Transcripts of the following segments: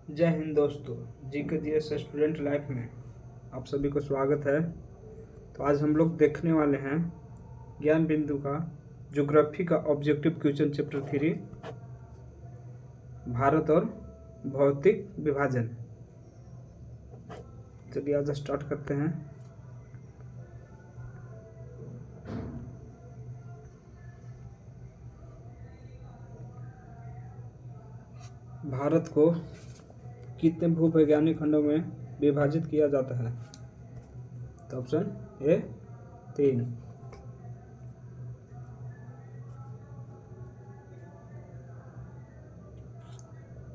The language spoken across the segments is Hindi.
जय हिंद दोस्तों। GK स्टूडेंट लाइफ में आप सभी को स्वागत है। तो आज हम लोग देखने वाले हैं ज्ञान बिंदु का ज्योग्राफी का ऑब्जेक्टिव क्वेश्चन चैप्टर 3 भारत और भौतिक विभाजन। चलिए आज स्टार्ट करते हैं। भारत को कितने भूवैज्ञानिक खंडों में विभाजित किया जाता है? तो ऑप्शन ए 3।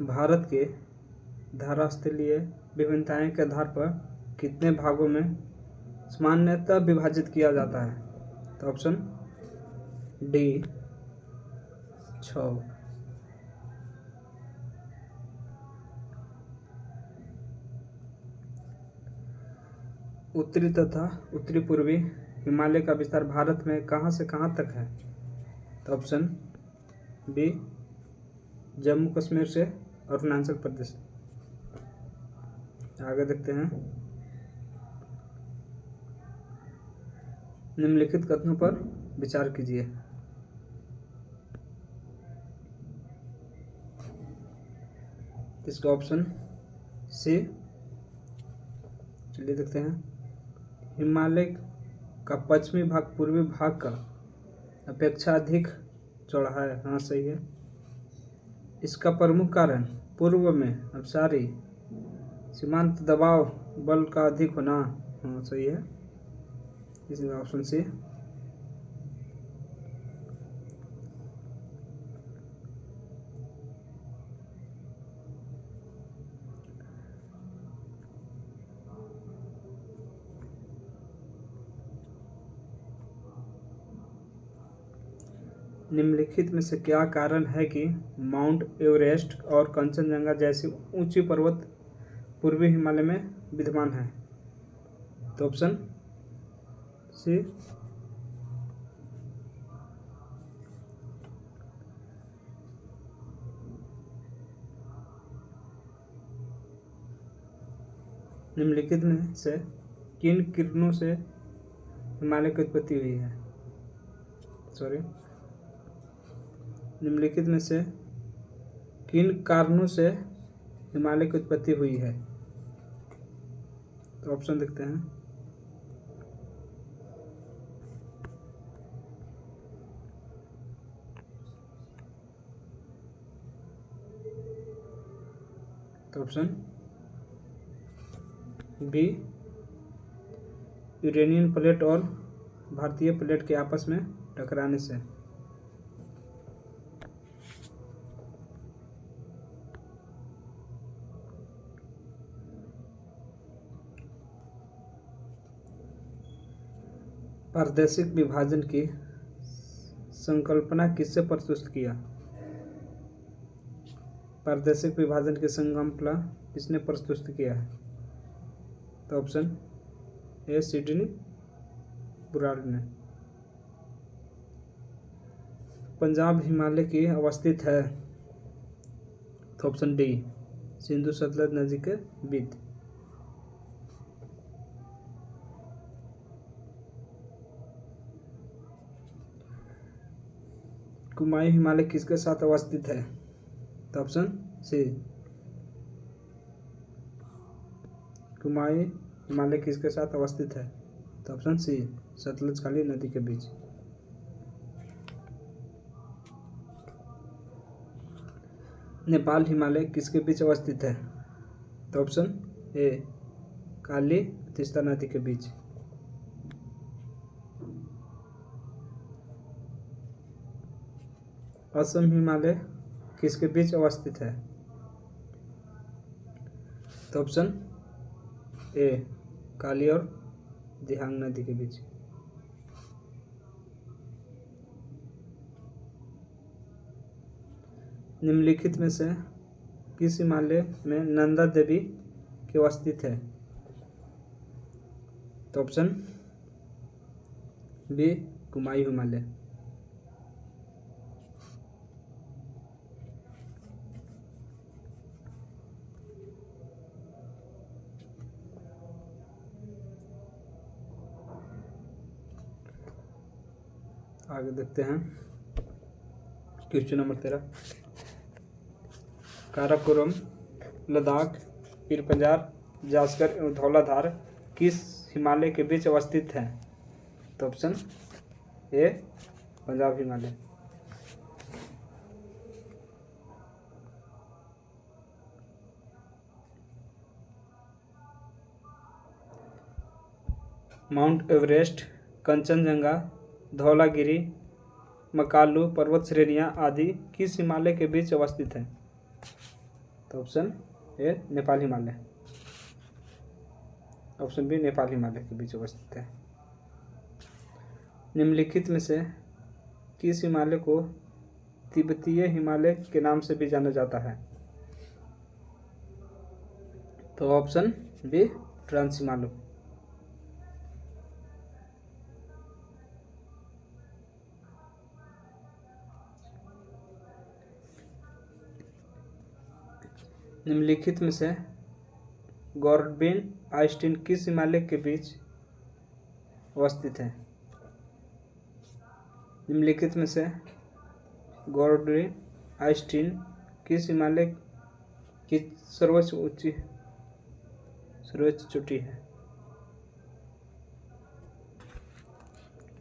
भारत के धारास्थलीय विभिन्नताएं के आधार पर कितने भागों में सामान्यतः विभाजित किया जाता है? तो ऑप्शन डी 6। उत्तरी तथा उत्तरी पूर्वी हिमालय का विस्तार भारत में कहाँ से कहाँ तक है? तो ऑप्शन बी जम्मू कश्मीर से अरुणाचल प्रदेश। आगे देखते हैं। निम्नलिखित कथनों पर विचार कीजिए। इसका ऑप्शन सी। चलिए देखते हैं। हिमालय का पश्चिमी भाग पूर्वी भाग का अपेक्षा अधिक चौड़ा है। हाँ, सही है। इसका प्रमुख कारण पूर्व में अपसारी सीमांत दबाव बल का अधिक होना। हाँ, सही है। इसका ऑप्शन सी। निम्नलिखित में से क्या कारण है कि माउंट एवरेस्ट और कंचनजंगा जैसी ऊंची पर्वत पूर्वी हिमालय में विद्यमान है? तो ऑप्शन सी। निम्नलिखित में से किन किरणों से हिमालय की उत्पत्ति हुई है? निम्नलिखित में से किन कारणों से हिमालय की उत्पत्ति हुई है? तो ऑप्शन देखते हैं। तो ऑप्शन बी यूरेनियन प्लेट और भारतीय प्लेट के आपस में टकराने से। प्रादेशिक विभाजन की संकल्पना किससे प्रस्तुत किया? प्रादेशिक विभाजन की संकल्पना किसने प्रस्तुत किया है? तो ऑप्शन ए सिडनी बुराड़ ने। पंजाब हिमालय की अवस्थित है? तो ऑप्शन डी सिंधु सतलज नदी के बीच। कुमायूं हिमालय किसके साथ अवस्थित है? तो ऑप्शन सी। कुमायूं हिमालय किसके साथ अवस्थित है? तो ऑप्शन सी सतलज काली नदी के बीच। नेपाल हिमालय किसके बीच अवस्थित है? तो ऑप्शन ए काली तीस्ता नदी के बीच। असम हिमालय किसके बीच अवस्थित है? तो ऑप्शन ए काली और दिहांग नदी के बीच। निम्नलिखित में से किस हिमालय में नंदा देवी की अवस्थित है? तो ऑप्शन बी कुमायूं हिमालय। आगे देखते हैं क्वेश्चन नंबर 13। काराकोरम, लद्दाख, पीर पंजाल, जास्कर एवं धौलाधार किस हिमालय के बीच अवस्थित है? तो ऑप्शन ए पंजाब हिमालय। माउंट एवरेस्ट, कंचनजंगा, धौलागिरी, मकालू पर्वत श्रेणियां आदि किस हिमालय के बीच अवस्थित है? तो option A Nepal Himalaya. Option B Nepal Himalaya के बीच अवस्थित है। निम्नलिखित में से किस हिमालय को तिब्बतीय हिमालय के नाम से भी जाना जाता है? तो ऑप्शन बी ट्रांस हिमालय। निम्नलिखित में से गॉर्डबिन आइस्टीन किस हिमालय के बीच अवस्थित है? निम्नलिखित में से गॉर्डबिन आइस्टीन किस हिमालय की सर्वोच्च चोटी है?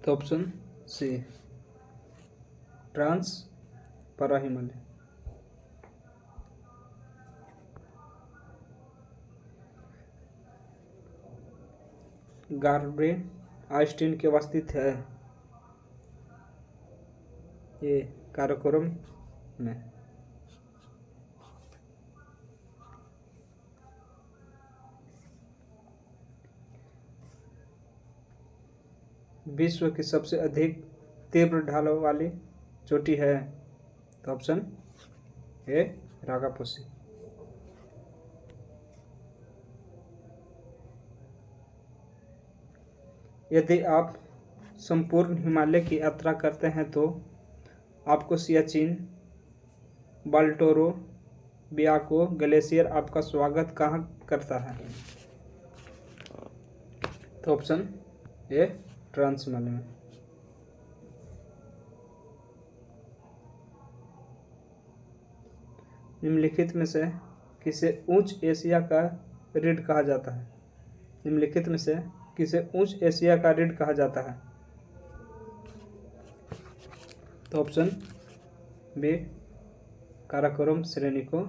तो ऑप्शन सी ट्रांस परा हिमालय। गॉर्डबिन आइस्टीन की अवस्थित है ये काराकोरम में। विश्व की सबसे अधिक तीव्र ढालों वाली चोटी है? तो ऑप्शन ए रागापोसी। यदि आप संपूर्ण हिमालय की यात्रा करते हैं तो आपको सियाचिन, बाल्टोरो, बियाको ग्लेशियर आपका स्वागत कहाँ करता है? तो ऑप्शन ए ट्रांस हिमालय में। निम्नलिखित में से किसे उच्च एशिया का रीढ़ कहा जाता है? निम्नलिखित में से किसे उच्च एशिया का रीढ़ कहा जाता है? तो ऑप्शन बी काराकोरम श्रेणी को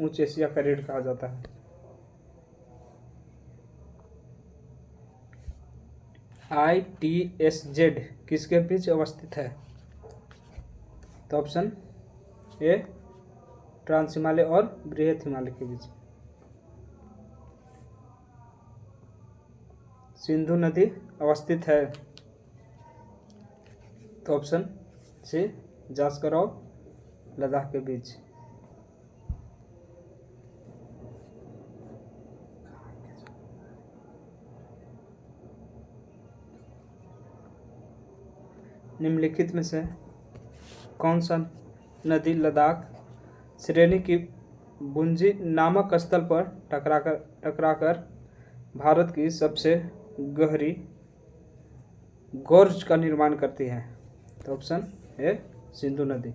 उच्च एशिया का रीढ़ कहा जाता है। ITSZ किसके बीच अवस्थित है? तो ऑप्शन ए ट्रांस हिमालय और बृहत हिमालय के बीच। सिंधु नदी अवस्थित है? तो ऑप्शन सी जास्कर और लद्दाख के बीच। निम्नलिखित में से कौन सा नदी लद्दाख श्रेणी की बुंजी नामक स्थल पर टकराकर भारत की सबसे गहरी गोर्ज का निर्माण करती है? तो ऑप्शन ए सिंधु नदी।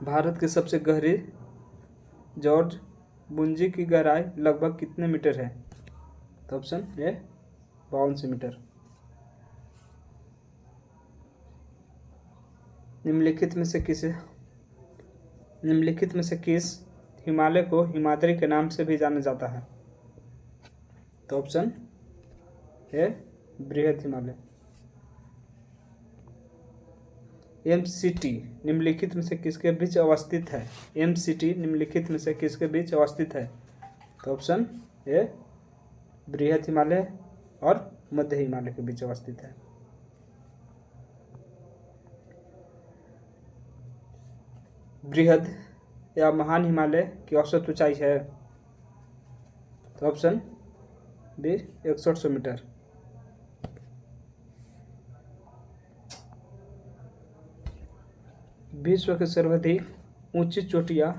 भारत की सबसे गहरी जॉर्ज बुंजी की गहराई लगभग कितने मीटर है? तो ऑप्शन ए 52 मीटर। निम्नलिखित में से किस हिमालय को हिमाद्री के नाम से भी जाना जाता है? तो ऑप्शन ए बृहत हिमालय। MCT निम्नलिखित में से किसके बीच अवस्थित है? MCT निम्नलिखित में से किसके बीच अवस्थित है? तो ऑप्शन ए बृहत हिमालय और मध्य हिमालय के बीच अवस्थित है। बृहद या महान हिमालय की औसत ऊंचाई है? तो ऑप्शन बी 6100 मीटर। विश्व की सर्वाधिक ऊंची चोटियां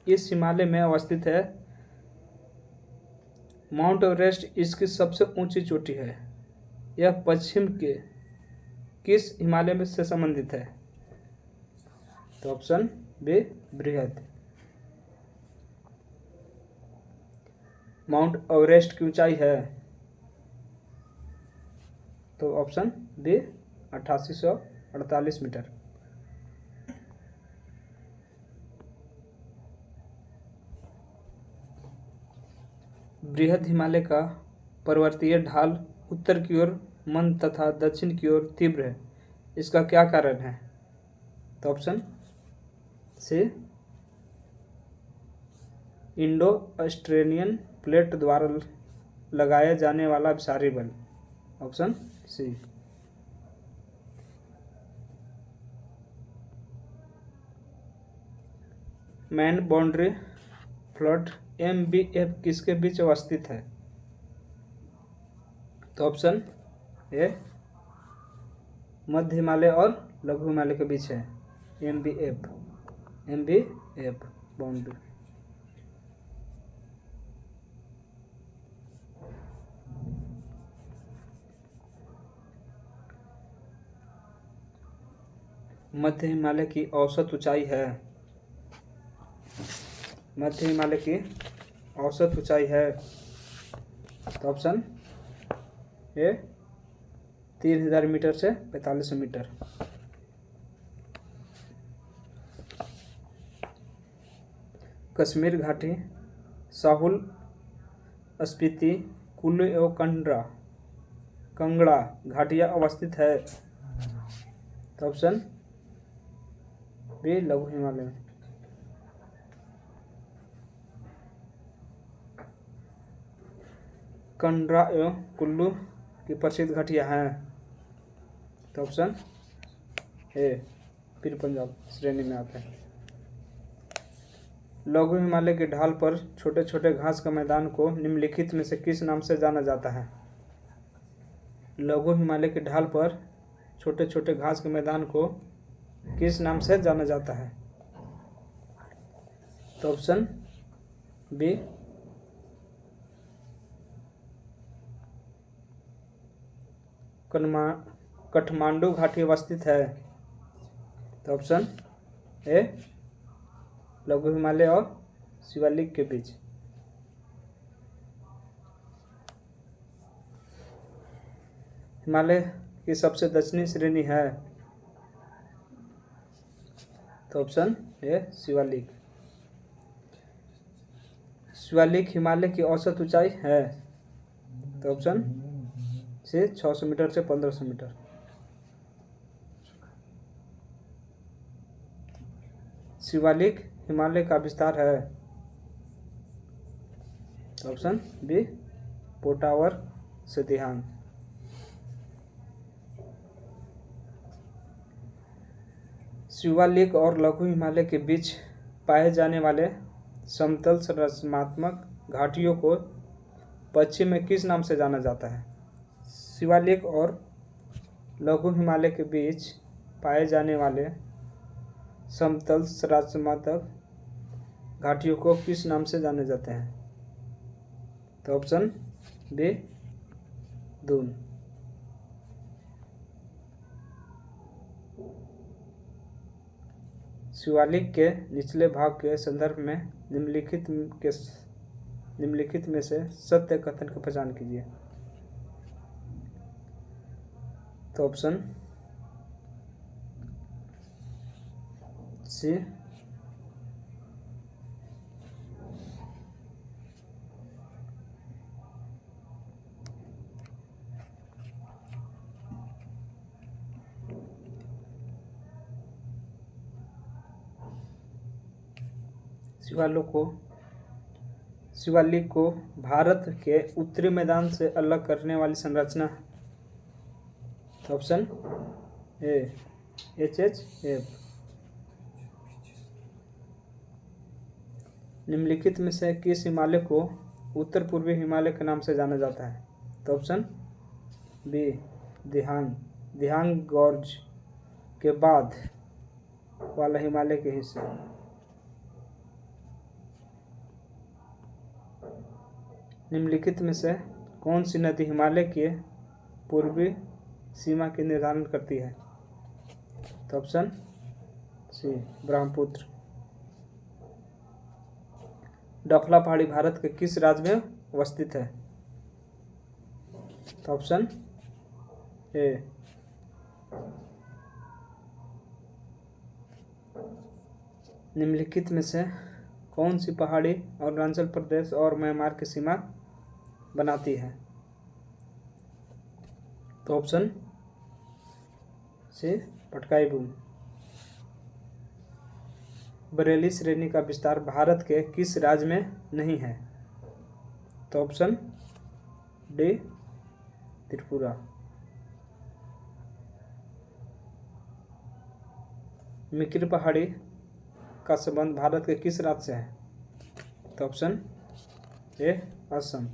इस हिमालय में अवस्थित है? माउंट एवरेस्ट इसकी सबसे ऊंची चोटी है। यह पश्चिम के किस हिमालय में से संबंधित है? तो ऑप्शन बी बृहद। माउंट एवरेस्ट की ऊंचाई है, तो ऑप्शन बी 8848 मीटर। बृहद हिमालय का पर्वतीय ढाल उत्तर की ओर मंद तथा दक्षिण की ओर तीव्र है, इसका क्या कारण है? तो option C Indo Australian plate द्वारा लगाया जाने वाला अभिसारी बल। Option C. Main boundary float MBF किसके बीच अवस्थित है? तो ऑप्शन ए मध्य हिमालय और लघु हिमालय के बीच है। MBF boundary. मध्य हिमालय की औसत ऊंचाई है। मध्य हिमालय की औसत ऊंचाई है, तो ऑप्शन ए 3000 मीटर से 4500 मीटर। कश्मीर घाटी, साहुल, स्पीति, कुल्लू एवं कंगड़ा घाटियां अवस्थित है, तो ऑप्शन बी लघु हिमालय में। कंडरा एवं कुल्लू की प्रसिद्ध घाटियां हैं, तो ऑप्शन ए पीर पंजाब श्रेणी में आता है। लघु हिमालय की ढाल पर छोटे छोटे घास का मैदान को निम्नलिखित में से किस नाम से जाना जाता है? लघु हिमालय की ढाल पर छोटे छोटे घास के मैदान को किस नाम से जाना जाता है? तो ऑप्शन बी काठमांडू घाटी अवस्थित है, तो ऑप्शन ए लघु हिमालय और शिवालिक के बीच। हिमालय की सबसे दक्षिणी श्रेणी है, तो ऑप्शन ए शिवालिक। शिवालिक हिमालय की औसत ऊंचाई है, तो ऑप्शन से 600 मीटर से 1500 मीटर। शिवालिक हिमालय का विस्तार है, ऑप्शन बी पोटावर से दिहांग। शिवालिक और लघु हिमालय के बीच पाए जाने वाले समतल संरचनात्मक घाटियों को पश्चिम में किस नाम से जाना जाता है? शिवालिक और लघु हिमालय के बीच पाए जाने वाले समतल संरचनात्मक घाटियों को किस नाम से जाने जाते हैं? तो ऑप्शन बी दून। शिवालिक के निचले भाग के संदर्भ में निम्नलिखित में से सत्य कथन की पहचान कीजिए। तो ऑप्शन सी शिवालिक को भारत के उत्तरी मैदान से अलग करने वाली संरचना। Option A HHF। निम्नलिखित में से किस हिमालय को उत्तर पूर्वी हिमालय के नाम से जाना जाता है? तो ऑप्शन बी दिहांग गॉर्ज के बाद वाला हिमालय के हिस्से। निम्नलिखित में से कौन सी नदी हिमालय के पूर्वी सीमा की निर्धारण करती है? तो ऑप्शन सी ब्रह्मपुत्र। डोकला पहाड़ी भारत के किस राज्य में अवस्थित है? तो ऑप्शन ए निम्नलिखित में से कौन सी पहाड़ी अरुणाचल प्रदेश और म्यांमार की सीमा बनाती है? तो ऑप्शन सी पटकाई भूमि। बरेली श्रेणी का विस्तार भारत के किस राज्य में नहीं है? तो ऑप्शन डी त्रिपुरा। मिकिर पहाड़ी का संबंध भारत के किस राज्य से है? तो ऑप्शन ए असम।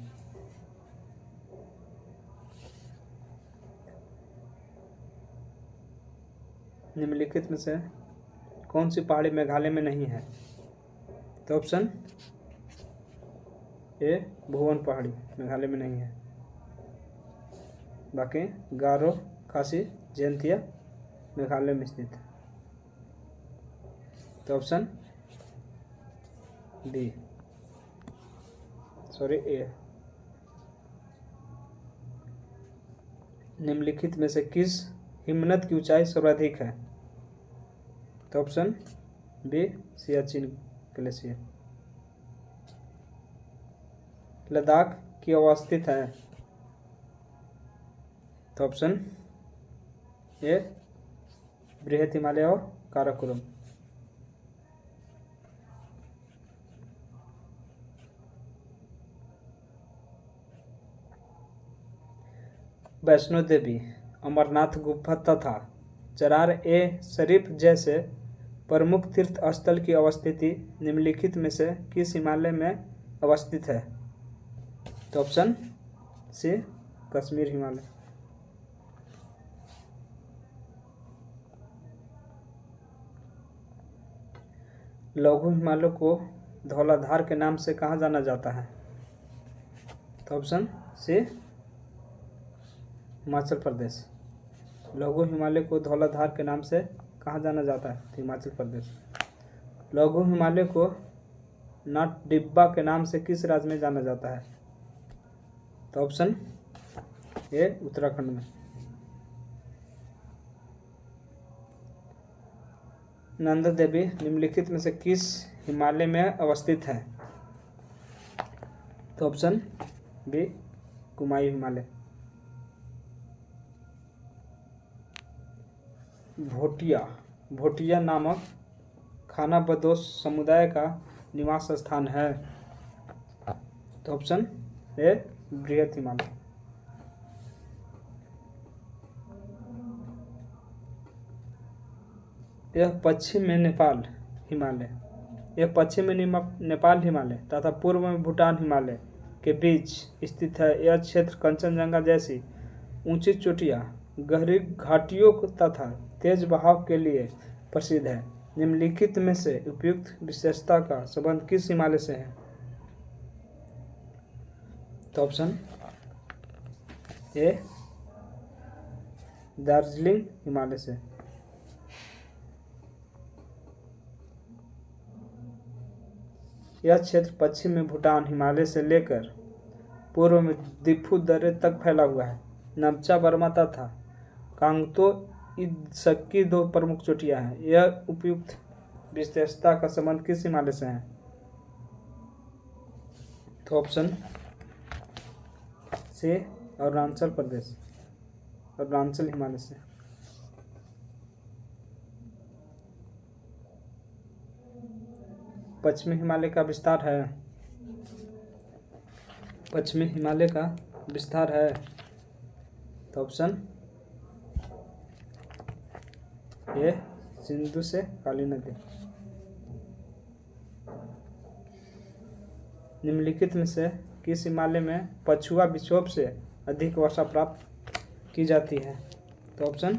निम्नलिखित में से कौन सी पहाड़ी मेघालय में नहीं है? तो ऑप्शन ए भुवन पहाड़ी मेघालय में नहीं है। बाकी गारो, खासी, जयंतिया मेघालय में स्थित है। तो ऑप्शन डी ए। निम्नलिखित में से किस हिमनद की ऊंचाई सर्वाधिक है? तो option B Siachen glacier. Ladakh की अवस्थित है? तो ऑप्शन ए बृहत हिमालय और काराकोरम। वैष्णो देवी, अमरनाथ गुफा तथा चरार ए शरीफ जैसे प्रमुख तीर्थ स्थल की अवस्थिति निम्नलिखित में से किस हिमालय में अवस्थित है? तो ऑप्शन सी कश्मीर हिमालय। लघु हिमालय को धौलाधार के नाम से कहा जाना जाता है? तो ऑप्शन सी हिमाचल प्रदेश। लघु हिमालय को धौलाधार के नाम से कहा जाना जाता है? हिमाचल प्रदेश। लघु हिमालय को नट डिब्बा के नाम से किस राज्य में जाना जाता है? तो ऑप्शन ए उत्तराखंड में। नंदा देवी निम्नलिखित में से किस हिमालय में अवस्थित है? तो ऑप्शन बी कुमायूं हिमालय। भोटिया नामक खाना बदोश समुदाय का निवास स्थान है? तो ऑप्शन ए बृहत हिमालय। यह पश्चिम में नेपाल हिमालय तथा पूर्व में भूटान हिमालय के बीच स्थित है। यह क्षेत्र कंचनजंगा जैसी ऊंची चोटियां, गहरी घाटियों तथा तेज बहाव के लिए प्रसिद्ध है। निम्नलिखित में से उपयुक्त विशेषता का संबंध किस हिमालय से है? तो ऑप्शन ए दार्जिलिंग हिमालय से। यह क्षेत्र पश्चिम में भूटान हिमालय से लेकर पूर्व में दिफू दर्रे तक फैला हुआ है। नमचा बर्मा तथा कांगतो की दो प्रमुख चोटियां हैं। यह उपयुक्त विशेषता का संबंध किस हिमालय से है? तो ऑप्शन से अरुणाचल प्रदेश, अरुणाचल हिमालय से। पश्चिमी हिमालय का विस्तार है? पश्चिमी हिमालय का विस्तार है? तो ऑप्शन ए सिंधु से काली नदी। निम्नलिखित में से किस हिमालय में पछुआ विक्षोभ से अधिक वर्षा प्राप्त की जाती है? तो ऑप्शन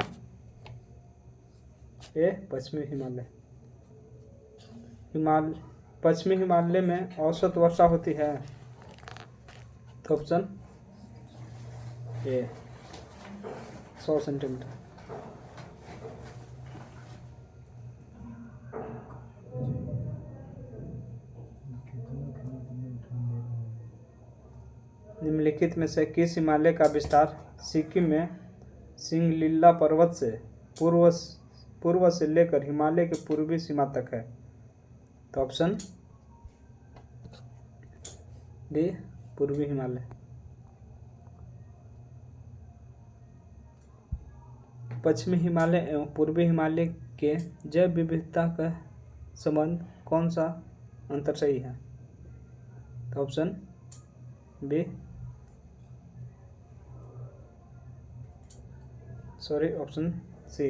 ए पश्चिमी हिमालय। पश्चिमी हिमालय में औसत वर्षा होती है? तो ऑप्शन ए 100 सेंटीमीटर। निम्नलिखित में से किस हिमालय का विस्तार सिक्किम में सिंगलीला पर्वत से पूर्व से लेकर हिमालय की पूर्वी सीमा तक है? तो ऑप्शन डी पूर्वी हिमालय। पश्चिमी हिमालय एवं पूर्वी हिमालय के जैव विविधता का संबंध कौन सा अंतर सही है? तो ऑप्शन बी ऑप्शन सी।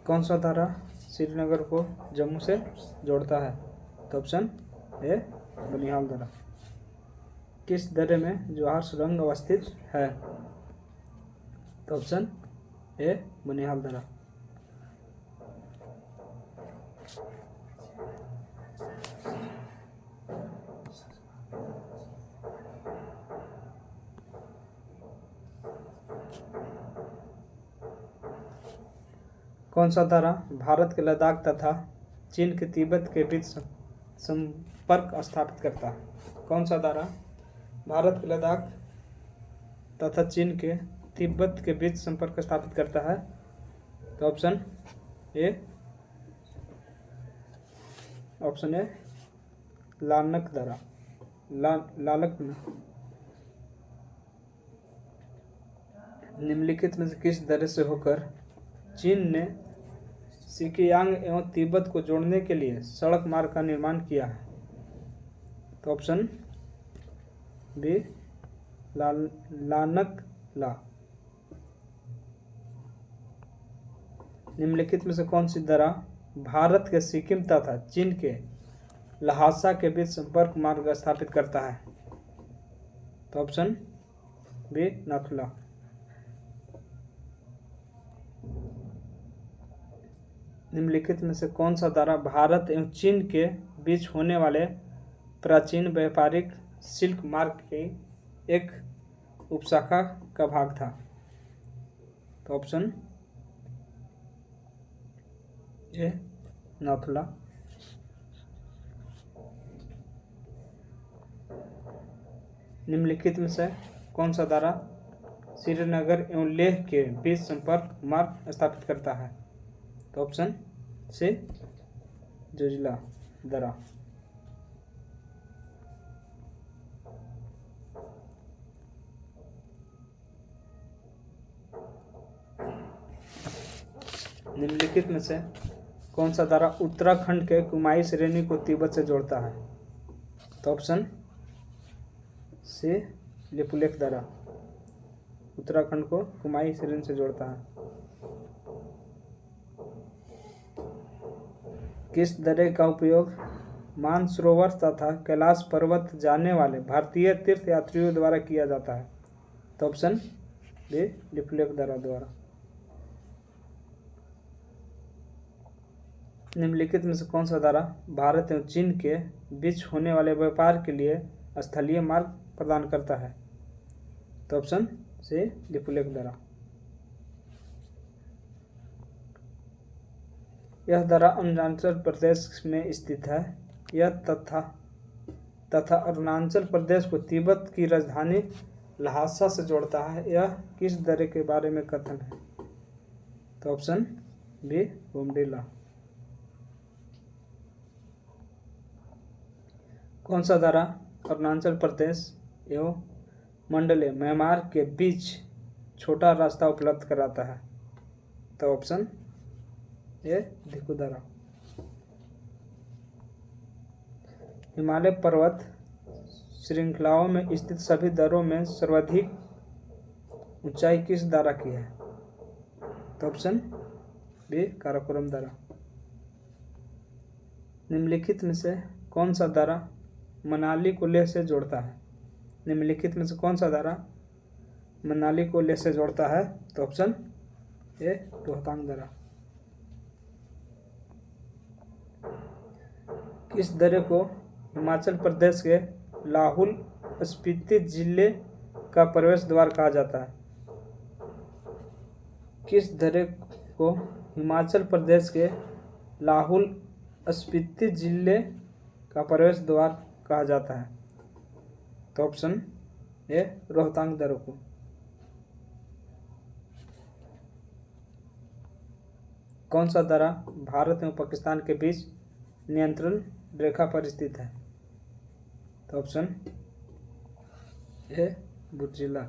कौन सा धारा श्रीनगर को जम्मू से जोड़ता है? तो ऑप्शन ए बनिहाल दर्रा। किस दर्रे में जवाहर सुरंग अवस्थित है? तो ऑप्शन ए बनिहाल दर्रा। कौन सा धारा भारत के लद्दाख तथा चीन के तिब्बत के बीच संपर्क स्थापित करता है? कौन सा धारा भारत के लद्दाख तथा चीन के तिब्बत के बीच संपर्क स्थापित करता है? तो ऑप्शन ए लालक धारा। लालक। निम्नलिखित में से किस दर्रे से होकर चीन ने सिकियांग एवं तिब्बत को जोड़ने के लिए सड़क मार्ग का निर्माण किया है? तो ऑप्शन बी लानक ला। निम्नलिखित में से कौन सी दर्रा भारत के सिक्किम तथा चीन के लहासा के बीच संपर्क मार्ग स्थापित करता है? तो ऑप्शन बी नाथुला। निम्नलिखित में से कौन सा दर्रा भारत एवं चीन के बीच होने वाले प्राचीन व्यापारिक सिल्क मार्ग की एक उपशाखा का भाग था? तो ऑप्शन ए नाथुला। निम्नलिखित में से कौन सा दर्रा श्रीनगर एवं लेह के बीच संपर्क मार्ग स्थापित करता है? तो ऑप्शन से जोजिला दर्रा। निम्नलिखित में से कौन सा दर्रा उत्तराखंड के कुमाई श्रेणी को तिब्बत से जोड़ता है? तो ऑप्शन सी लिपुलेख दर्रा उत्तराखंड को कुमाई श्रेणी से जोड़ता है। किस दर्रे का उपयोग मानसरोवर तथा कैलाश पर्वत जाने वाले भारतीय तीर्थयात्रियों द्वारा किया जाता है? तो ऑप्शन बी लिपुलेख दर्रा द्वारा। निम्नलिखित में से कौन सा दर्रा भारत एवं चीन के बीच होने वाले व्यापार के लिए स्थलीय मार्ग प्रदान करता है? तो ऑप्शन सी लिपुलेख दर्रा। यह दर्रा अरुणाचल प्रदेश में स्थित है। यह तथा अरुणाचल प्रदेश को तिब्बत की राजधानी लहासा से जोड़ता है। यह किस दर्रे के बारे में कथन है? तो ऑप्शन बी बोमडीला। कौन सा दर्रा अरुणाचल प्रदेश एवं मंडले म्यांमार के बीच छोटा रास्ता उपलब्ध कराता है? तो ऑप्शन ए धिकु दर्रा। हिमालय पर्वत श्रृंखलाओं में स्थित सभी दर्रों में सर्वाधिक ऊंचाई किस दर्रा की है? तो ऑप्शन बी काराकोरम दर्रा। निम्नलिखित में से कौन सा दर्रा मनाली को लेह से जोड़ता है? निम्नलिखित में से कौन सा दर्रा मनाली को लेह से जोड़ता है? तो ऑप्शन ए रोहतांग दर्रा। किस दर्रे को हिमाचल प्रदेश के लाहौल स्पीति जिले का प्रवेश द्वार कहा जाता है? किस दर्रे को हिमाचल प्रदेश के लाहौल स्पीति जिले का प्रवेश द्वार कहा जाता है? तो ऑप्शन ए रोहतांग दर्रे को। कौन सा दर्रा भारत एवं पाकिस्तान के बीच नियंत्रण रेखा पर स्थित है? तो ऑप्शन ए बुर्जिला।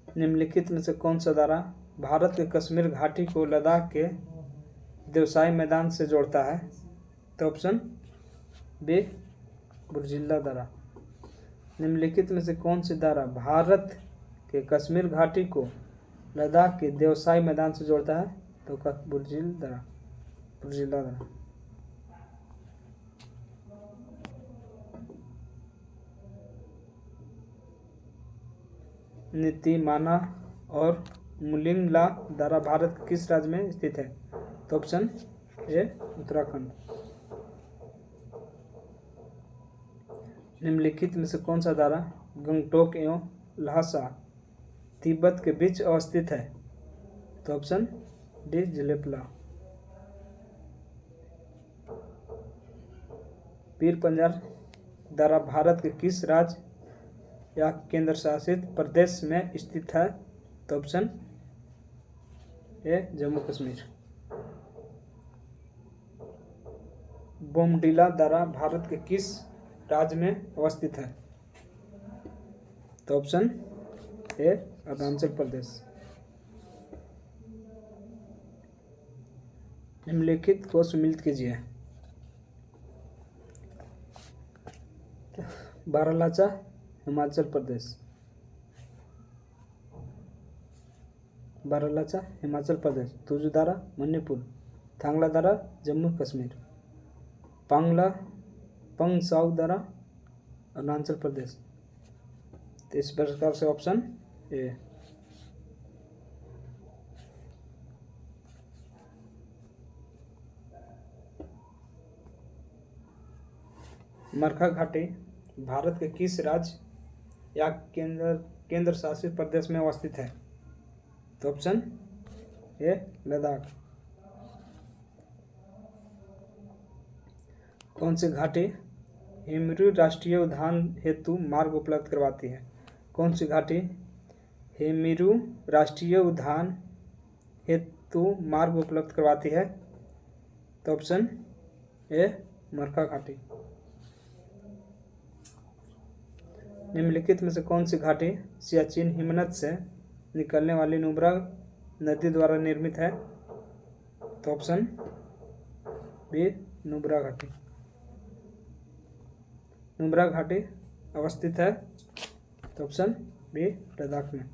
निम्नलिखित में से कौन सा दर्रा भारत के कश्मीर घाटी को लद्दाख के देवसाई मैदान से जोड़ता है? तो ऑप्शन बी बुर्जिला दर्रा। निम्नलिखित में से कौन सी दर्रा भारत के कश्मीर घाटी को लद्दाख के देवसाई मैदान से जोड़ता है? तो बुर्जिला दर्रा। नीतिमाना और मुलिंगला दर्रा भारत के किस राज्य में स्थित है? तो ऑप्शन ए उत्तराखंड। निम्नलिखित में से कौन सा दर्रा गंगटोक एवं ल्हासा तिब्बत के बीच अवस्थित है? तो ऑप्शन डी जिलेपला। पीर पंजाल दर्रा भारत के किस राज्य या केंद्र शासित प्रदेश में स्थित है? तो ऑप्शन ए जम्मू कश्मीर। बोमडिला दर्रा भारत के किस राज्य में अवस्थित है? तो ऑप्शन ए अरुणाचल प्रदेश। निम्नलिखित को सम्मिलित कीजिए। बारालाचा हिमाचल प्रदेश, बारालाचा हिमाचल प्रदेश, तुजु दर्रा मणिपुर, थांगला दर्रा जम्मू कश्मीर, पंगसाउ दर्रा अरुणाचल प्रदेश। तो इस प्रकार से ऑप्शन ए। मरखा घाटी भारत के किस राज्य या केंद्र शासित प्रदेश में अवस्थित है? तो ऑप्शन ए लद्दाख। कौन सी घाटी हेमरू राष्ट्रीय उद्यान हेतु मार्ग उपलब्ध करवाती है? कौन सी घाटी हेमरू राष्ट्रीय उद्यान हेतु मार्ग उपलब्ध करवाती है? तो ऑप्शन ए मरखा घाटी। निम्नलिखित में से कौन सी घाटी सियाचिन हिमनद से निकलने वाली नुब्रा नदी द्वारा निर्मित है? तो ऑप्शन बी नुब्रा घाटी। नुब्रा घाटी अवस्थित है? तो ऑप्शन बी लद्दाख में।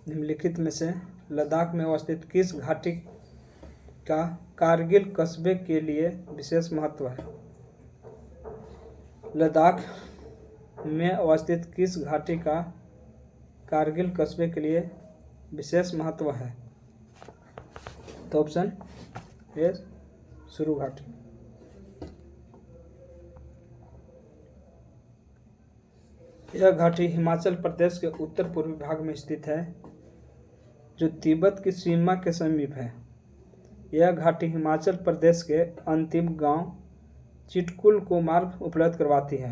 निम्नलिखित में से लद्दाख में अवस्थित किस घाटी का कारगिल कस्बे के लिए विशेष महत्व है? लद्दाख में अवस्थित किस घाटी का कारगिल कस्बे के लिए विशेष महत्व है? तो ऑप्शन ए सुरु घाटी। यह घाटी हिमाचल प्रदेश के उत्तर पूर्वी भाग में स्थित है, जो तिब्बत की सीमा के समीप है। यह घाटी हिमाचल प्रदेश के अंतिम गांव चिटकुल को मार्ग उपलब्ध करवाती है।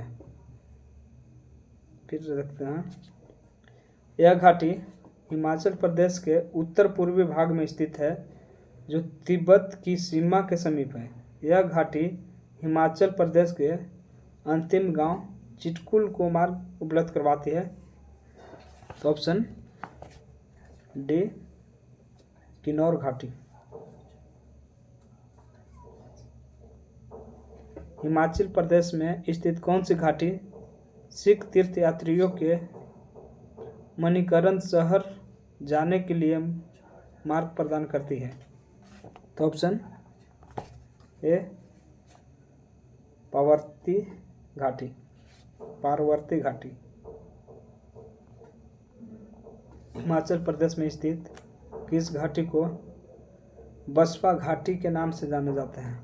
फिर रखते हैं, यह घाटी हिमाचल प्रदेश के उत्तर पूर्वी भाग में स्थित है, जो तिब्बत की सीमा के समीप है। यह घाटी हिमाचल प्रदेश के अंतिम गांव चिटकुल को मार्ग उपलब्ध करवाती है। तो ऑप्शन डी किन्नौर घाटी। हिमाचल प्रदेश में स्थित कौन सी घाटी सिख तीर्थयात्रियों के मणिकरण शहर जाने के लिए मार्ग प्रदान करती है? तो ऑप्शन ए पार्वती घाटी। पार्वती घाटी हिमाचल प्रदेश में स्थित किस घाटी को बसपा घाटी के नाम से जाना जाता है?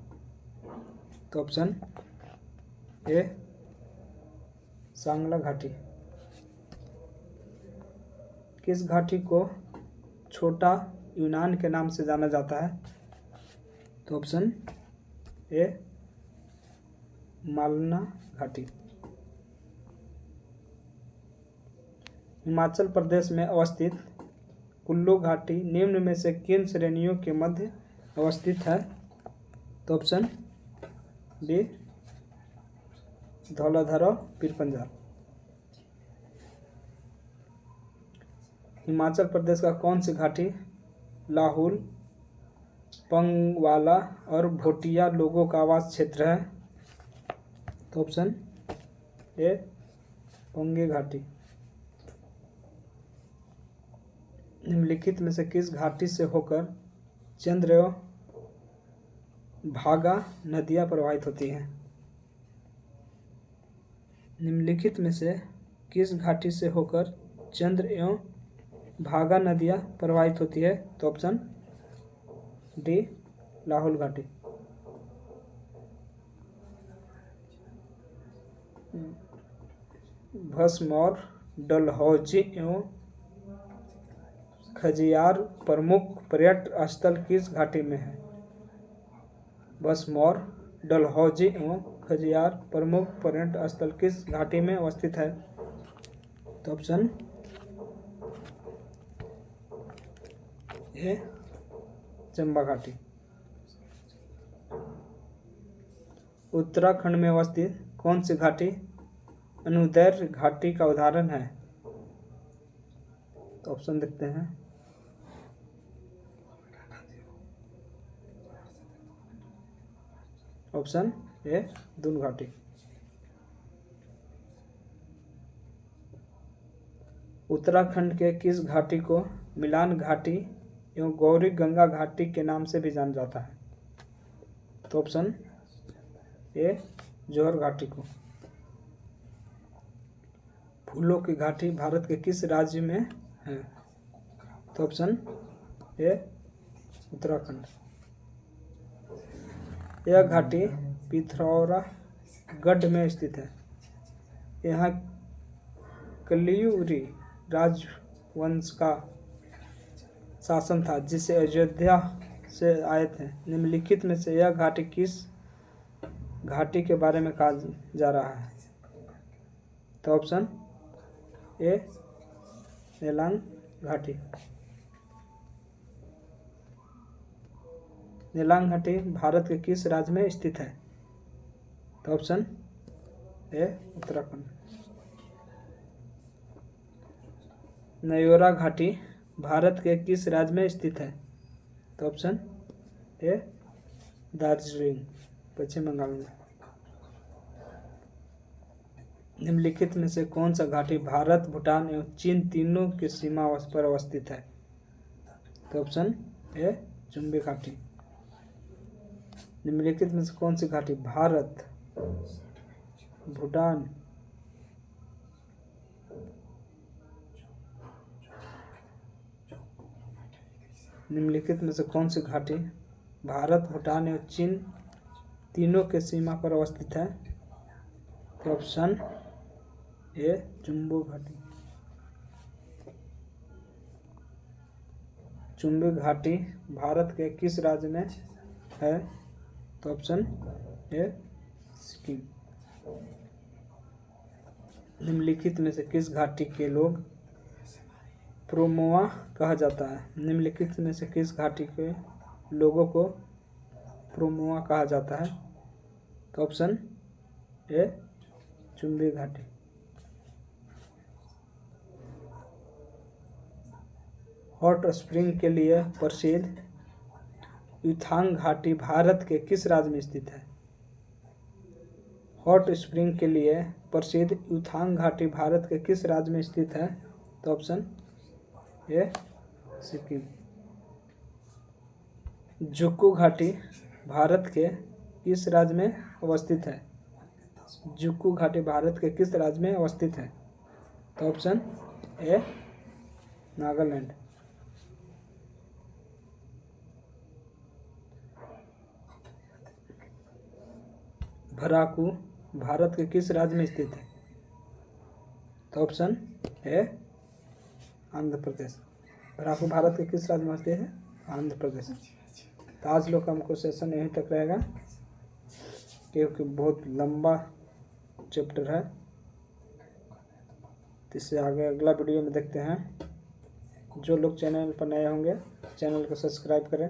तो ऑप्शन ए सांगला घाटी। किस घाटी को छोटा यूनान के नाम से जाना जाता है? तो ऑप्शन ए मालना घाटी। हिमाचल प्रदेश में अवस्थित कुल्लू घाटी निम्न में से किन श्रेणियों के मध्य अवस्थित है? तो ऑप्शन बी धौलाधार और पीरपंजल। हिमाचल प्रदेश का कौन सी घाटी लाहुल, पंगवाला और भोटिया लोगों का आवास क्षेत्र है? तो ऑप्शन ए पोंगे घाटी। निम्नलिखित में से किस घाटी से होकर चंद्र एवं भागा नदियां प्रवाहित होती हैं? निम्नलिखित में से किस घाटी से होकर चंद्र एवं भागा नदियां प्रवाहित होती है? तो ऑप्शन डी लाहौल घाटी। भस्मौर, डलहौजी एवं खजियार प्रमुख पर्यटन स्थल किस घाटी में है? भस्मौर, डलहौजी एवं खजियार प्रमुख पर्यटन स्थल किस घाटी में अवस्थित है? तो ऑप्शन ए चंबा घाटी। उत्तराखंड में अवस्थित कौन सी घाटी अनुदैर्ध्य घाटी का उदाहरण है? तो ऑप्शन देखते हैं। ऑप्शन ए दून घाटी। उत्तराखंड के किस घाटी को मिलान घाटी एवं गौरी गंगा घाटी के नाम से भी जाना जाता है? तो ऑप्शन ए जौहर घाटी को। फूलों की घाटी भारत के किस राज्य में है? तो ऑप्शन ए उत्तराखंड। यह घाटी पिथौरागढ़ में स्थित है। यहाँ कलियुरी राजवंश का शासन था जिसे अयोध्या से आए थे। निम्नलिखित में से यह घाटी किस घाटी के बारे में कहा जा रहा है? तो ऑप्शन ए नेलांग घाटी। नेलांग घाटी भारत के किस राज्य में स्थित है? तो ऑप्शन ए उत्तराखंड। नयोरा घाटी भारत के किस राज्य में स्थित है? तो ऑप्शन ए दार्जिलिंग पश्चिम बंगाल में। निम्नलिखित में से कौन सा घाटी भारत, भूटान एवं चीन तीनों की सीमा पर अवस्थित है? तो ऑप्शन ए चुंबी घाटी। निम्नलिखित में से कौन सी घाटी भारत, भूटान निम्नलिखित में से कौन सी घाटी भारत, भूटान एवं चीन तीनों के सीमा पर अवस्थित है? तो ऑप्शन ए चुंबू घाटी। चुंबी घाटी भारत के किस राज्य में है? तो ऑप्शन ए सिक्किम। निम्नलिखित में से किस घाटी के लोग प्रोमोआ कहा जाता है? निम्नलिखित में से किस घाटी के लोगों को प्रोमोआ कहा जाता है? तो ऑप्शन ए चुंबी घाटी। हॉट स्प्रिंग के लिए प्रसिद्ध युथांग घाटी भारत के किस राज्य में स्थित है? हॉट स्प्रिंग के लिए प्रसिद्ध युथांग घाटी भारत के किस राज्य में स्थित है? तो ऑप्शन ए सिक्किम। जुक्कू घाटी भारत के किस राज्य में अवस्थित है? जुक्कू घाटी भारत के किस राज्य में अवस्थित है? तो ऑप्शन ए नागालैंड। भराकू भारत के किस राज्य में स्थित है? तो ऑप्शन ए आंध्र प्रदेश। भराकू भारत के किस राज्य में स्थित है? आंध्र प्रदेश। तो आज लोग का हमको सेशन यहीं तक रहेगा क्योंकि बहुत लंबा चैप्टर है। इससे आगे अगला वीडियो में देखते हैं। जो लोग चैनल पर नए होंगे चैनल को सब्सक्राइब करें।